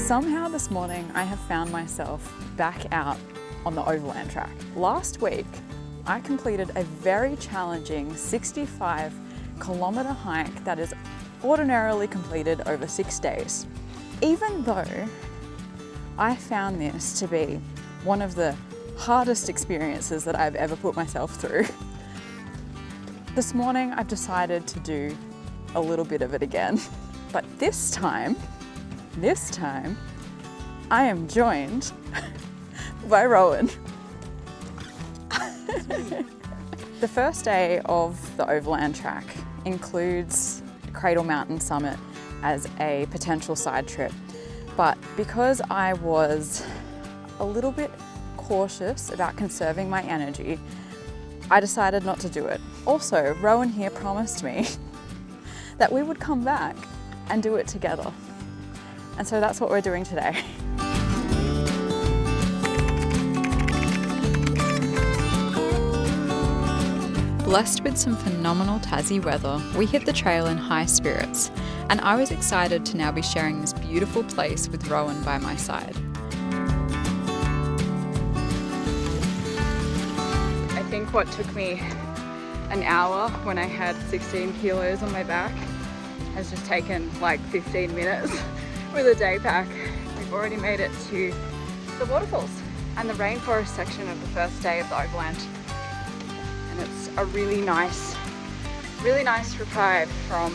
Somehow this morning I have found myself back out on the Overland Track. Last week I completed a very challenging 65-kilometre hike that is ordinarily completed over 6 days. Even though I found this to be one of the hardest experiences that I've ever put myself through, this morning I've decided to do a little bit of it again. But this time I am joined by Rowan. The first day of the Overland Track includes Cradle Mountain summit as a potential side trip. But because I was a little bit cautious about conserving my energy, I decided not to do it. Also, Rowan here promised me that we would come back and do it together. And so that's what we're doing today. Blessed with some phenomenal Tassie weather, we hit the trail in high spirits, and I was excited to now be sharing this beautiful place with Rowan by my side. I think what took me an hour when I had 16 kilos on my back has just taken like 15 minutes with a day pack. We've already made it to the waterfalls and the rainforest section of the first day of the Overland. And it's a really nice reprieve from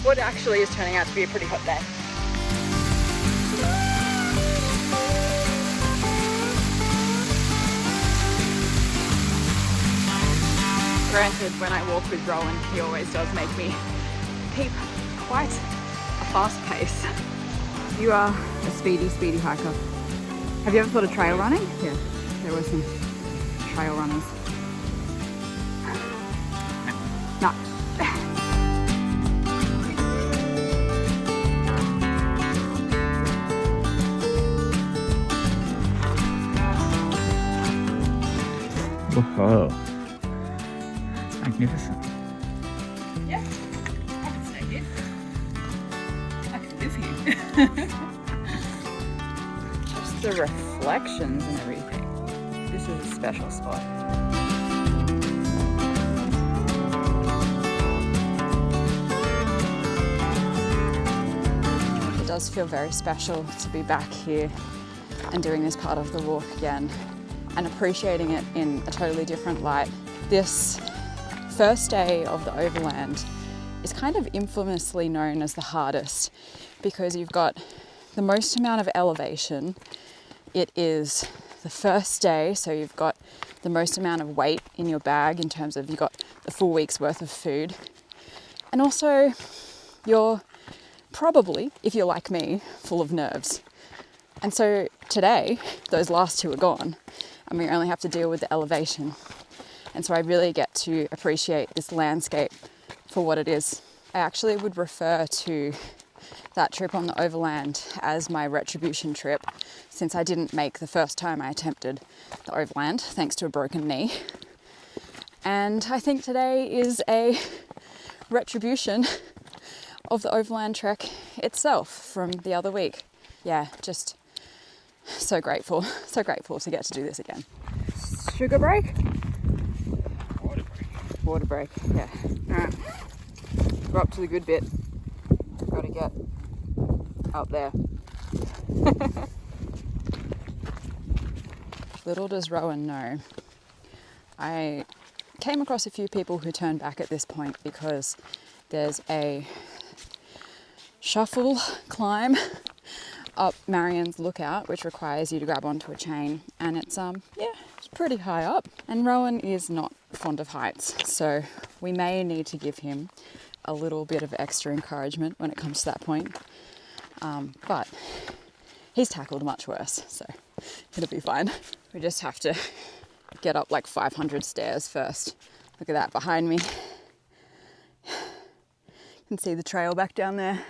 what actually is turning out to be a pretty hot day. Granted, when I walk with Rowan, he always does make me keep quite a fast pace. You are a speedy hiker. Have you ever thought of trail running? Yeah, there were some trail runners. No. Whoa, it's magnificent. Yeah, I can stay here. I can live here. Just the reflections and everything. This is a special spot. It does feel very special to be back here and doing this part of the walk again and appreciating it in a totally different light. This first day of the Overland is kind of infamously known as the hardest because you've got the most amount of elevation. It is the first day, so you've got the most amount of weight in your bag in terms of you've got the full week's worth of food. And also you're probably, if you're like me, full of nerves. And so today, those last two are gone and we only have to deal with the elevation. And so I really get to appreciate this landscape for what it is. I actually would refer to that trip on the Overland as my retribution trip, since I didn't make the first time I attempted the Overland, thanks to a broken knee. And I think today is a retribution of the Overland Trek itself from the other week. Yeah, just so grateful to get to do this again. Sugar break? Water break, yeah. Alright, we're up to the good bit. Got to get out there. Little does Rowan know, I came across a few people who turned back at this point because there's a shuffle climb up Marions Lookout, which requires you to grab onto a chain, and it's pretty high up. And Rowan is not fond of heights, so we may need to give him a little bit of extra encouragement when it comes to that point. But he's tackled much worse, so it'll be fine. We just have to get up like 500 stairs first. Look at that behind me. You can see the trail back down there.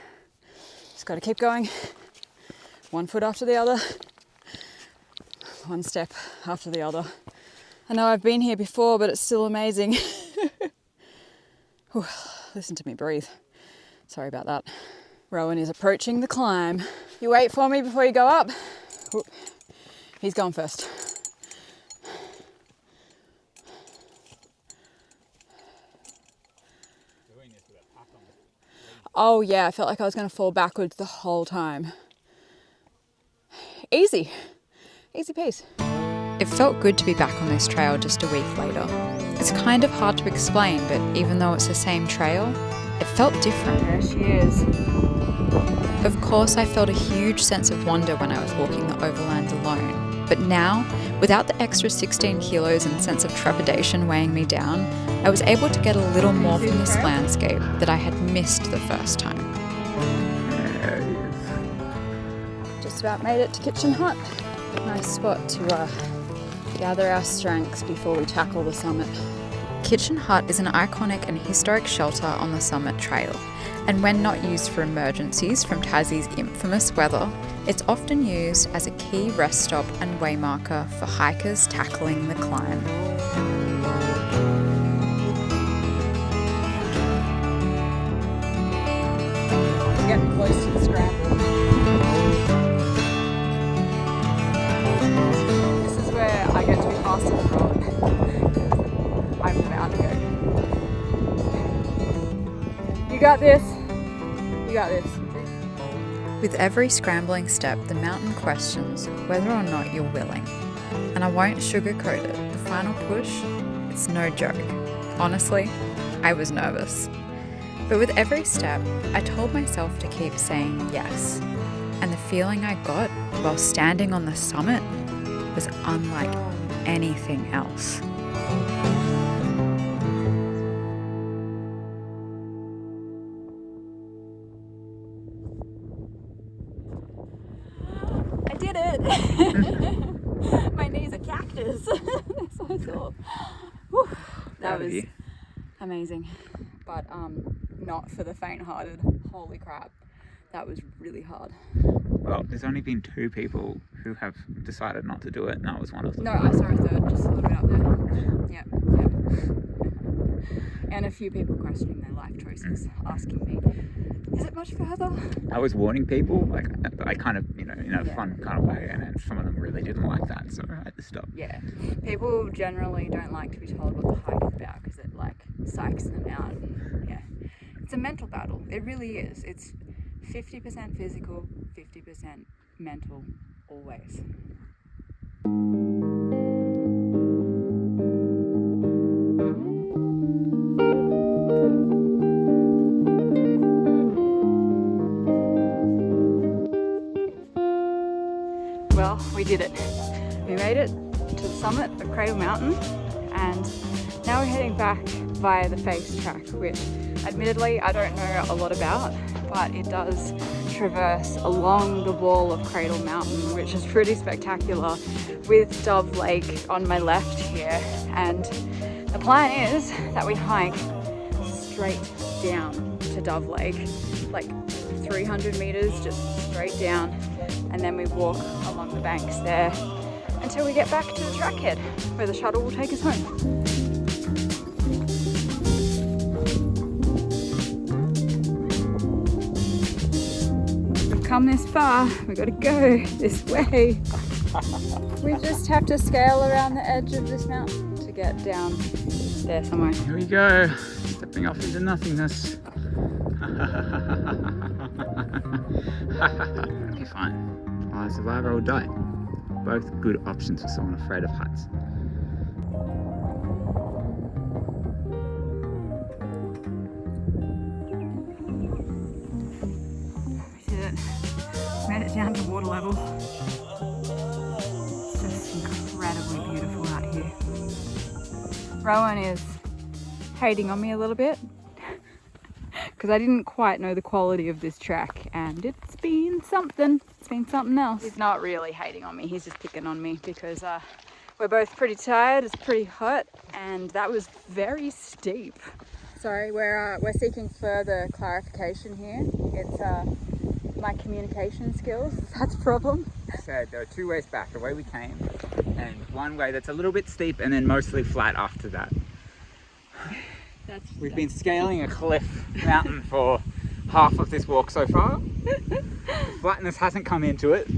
Just got to keep going. One foot after the other. One step after the other. I know I've been here before, but it's still amazing. Whew, listen to me breathe. Sorry about that. Rowan is approaching the climb. You wait for me before you go up. Ooh, he's going first. Oh yeah, I felt like I was going to fall backwards the whole time. Easy. Easy peasy. It felt good to be back on this trail just a week later. It's kind of hard to explain, but even though it's the same trail, it felt different. There she is. Of course, I felt a huge sense of wonder when I was walking the overland alone. But now, without the extra 16 kilos and sense of trepidation weighing me down, I was able to get a little more from this landscape that I had missed the first time. There he is. Just about made it to Kitchen Hut. Nice spot to gather our strengths before we tackle the summit. Kitchen Hut is an iconic and historic shelter on the summit trail, and when not used for emergencies from Tassie's infamous weather, it's often used as a key rest stop and waymarker for hikers tackling the climb. Getting close to the scramble. This is where I get to be faster than Rowan. I'm about to go. You got this. You got this. With every scrambling step, the mountain questions whether or not you're willing. And I won't sugarcoat it. The final push, it's no joke. Honestly, I was nervous. But with every step, I told myself to keep saying yes. And the feeling I got while standing on the summit was unlike anything else. I did it! My knees are cactus. They're so sore. Whew. That was amazing. But not for the faint-hearted. Holy crap, that was really hard. Well, there's only been 2 people who have decided not to do it, and I was one of them. No, I saw a third, just a little bit up there. Yep. And a few people questioning their life choices, asking me, is it much further? I was warning people, like, I kind of, in a fun kind of way, and then some of them really didn't like that, so I had to stop. Yeah, people generally don't like to be told what the hike is about because it, psychs them out. Yeah, it's a mental battle. It really is. It's 50% physical, 50% mental, always. Well, we did it. We made it to the summit of Cradle Mountain, and now we're heading back via the face track, which admittedly I don't know a lot about, but it does traverse along the wall of Cradle Mountain, which is pretty spectacular, with Dove Lake on my left here. And the plan is that we hike straight down to Dove Lake, like 300 meters just straight down, and then we walk along the banks there until we get back to the track head, where the shuttle will take us home. We've come this far, we've got to go this way. We just have to scale around the edge of this mountain to get down there somewhere. Here we go, stepping off into nothingness. Okay, fine. I'll survive or I'll die. Both good options for someone afraid of heights. We did it. Made it down to water level. It's just incredibly beautiful out here. Rowan is hating on me a little bit because I didn't quite know the quality of this track, and it's been something. It's been something else. He's not really hating on me, he's just picking on me because we're both pretty tired, it's pretty hot, and that was very steep. Sorry, we're seeking further clarification here. It's my communication skills, that's a problem. So there are 2 ways back, the way we came, and one way that's a little bit steep and then mostly flat after that. We've been scaling a cliff mountain for half of this walk so far. The flatness hasn't come into it.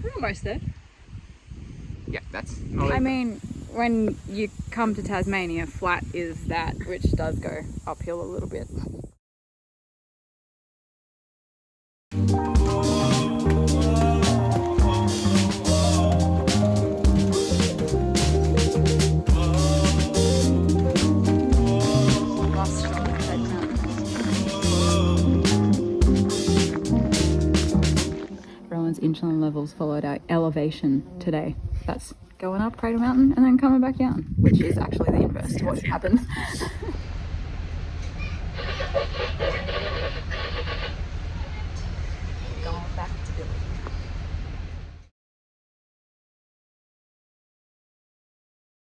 We're almost there. Yeah, that's... I mean, when you come to Tasmania, flat is that, which does go uphill a little bit. Rowan's insulin levels followed our elevation today. That's going up Cradle Mountain and then coming back down, which is actually the inverse to what happens.